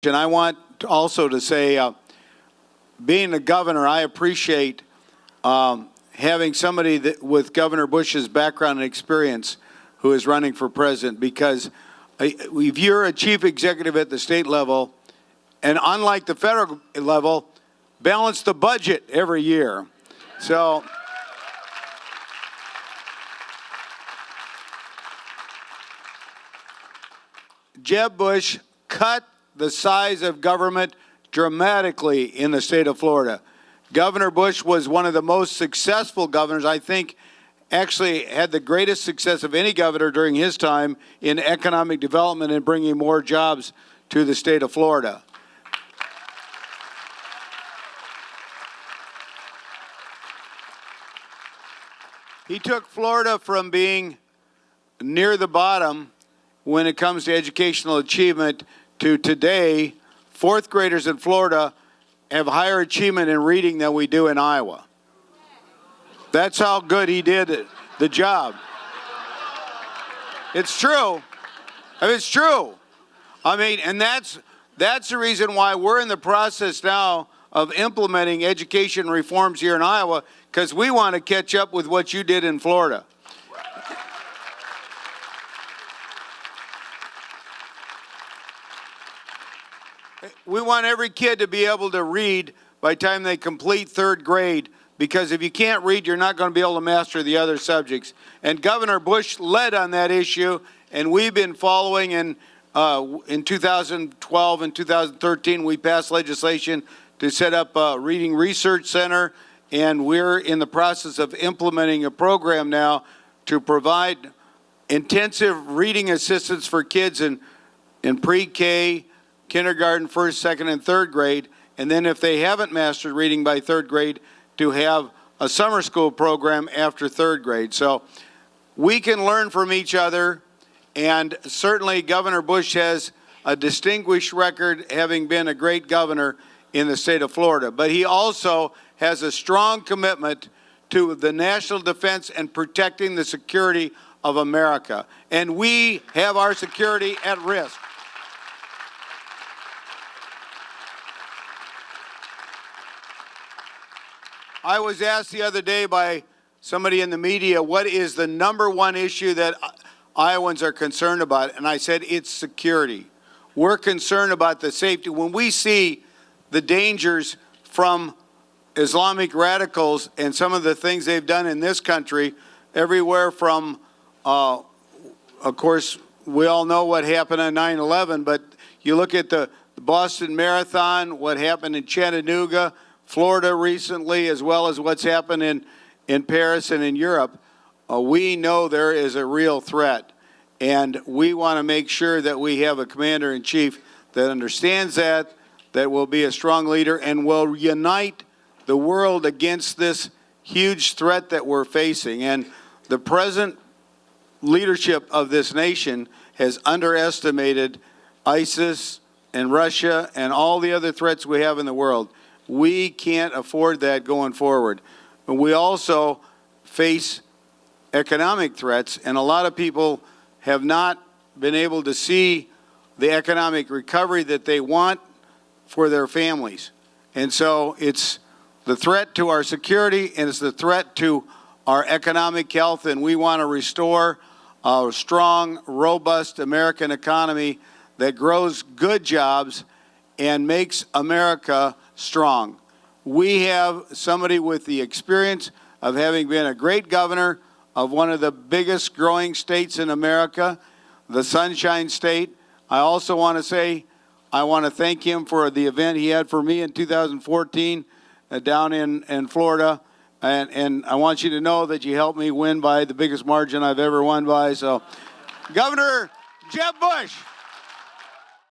And I want also to say, being a governor, I appreciate having somebody with Governor Bush's background and experience who is running for president, because if you're a chief executive at the state level, and unlike the federal level, balance the budget every year. So Jeb Bush cut the size of government dramatically in the state of Florida. Governor Bush was one of the most successful governors, I think, actually had the greatest success of any governor during his time in economic development and bringing more jobs to the state of Florida. He took Florida from being near the bottom when it comes to educational achievement to today, fourth graders in Florida have higher achievement in reading than we do in Iowa. That's how good he did the job. It's true. It's true. I mean, and that's the reason why we're in the process now of implementing education reforms here in Iowa, because we want to catch up with what you did in Florida. We want every kid to be able to read by the time they complete third grade, because if you can't read, you're not going to be able to master the other subjects. And Governor Bush led on that issue, and we've been following. In 2012 and 2013, we passed legislation to set up a reading research center, and we're in the process of implementing a program now to provide intensive reading assistance for kids in pre-K, kindergarten, first, second, and third grade, and then if they haven't mastered reading by third grade, to have a summer school program after third grade. So we can learn from each other, and certainly Governor Bush has a distinguished record, having been a great governor in the state of Florida. But he also has a strong commitment to the national defense and protecting the security of America. And we have our security at risk. I was asked the other day by somebody in the media, what is the #1 issue that Iowans are concerned about? And I said, it's security. We're concerned about the safety. When we see the dangers from Islamic radicals and some of the things they've done in this country, everywhere from, of course, we all know what happened on 9/11, but you look at the Boston Marathon, what happened in Chattanooga, Florida recently, as well as what's happened in Paris and in Europe, we know there is a real threat. And we want to make sure that we have a commander-in-chief that understands that will be a strong leader, and will unite the world against this huge threat that we're facing. And the present leadership of this nation has underestimated ISIS and Russia and all the other threats we have in the world. We can't afford that going forward. But we also face economic threats, and a lot of people have not been able to see the economic recovery that they want for their families. And so it's the threat to our security, and it's the threat to our economic health, and we want to restore a strong, robust American economy that grows good jobs and makes America strong. We have somebody with the experience of having been a great governor of one of the biggest growing states in America, the Sunshine State. I also want to say, I want to thank him for the event he had for me in 2014 down in Florida. And I want you to know that you helped me win by the biggest margin I've ever won by. So, Governor Jeb Bush.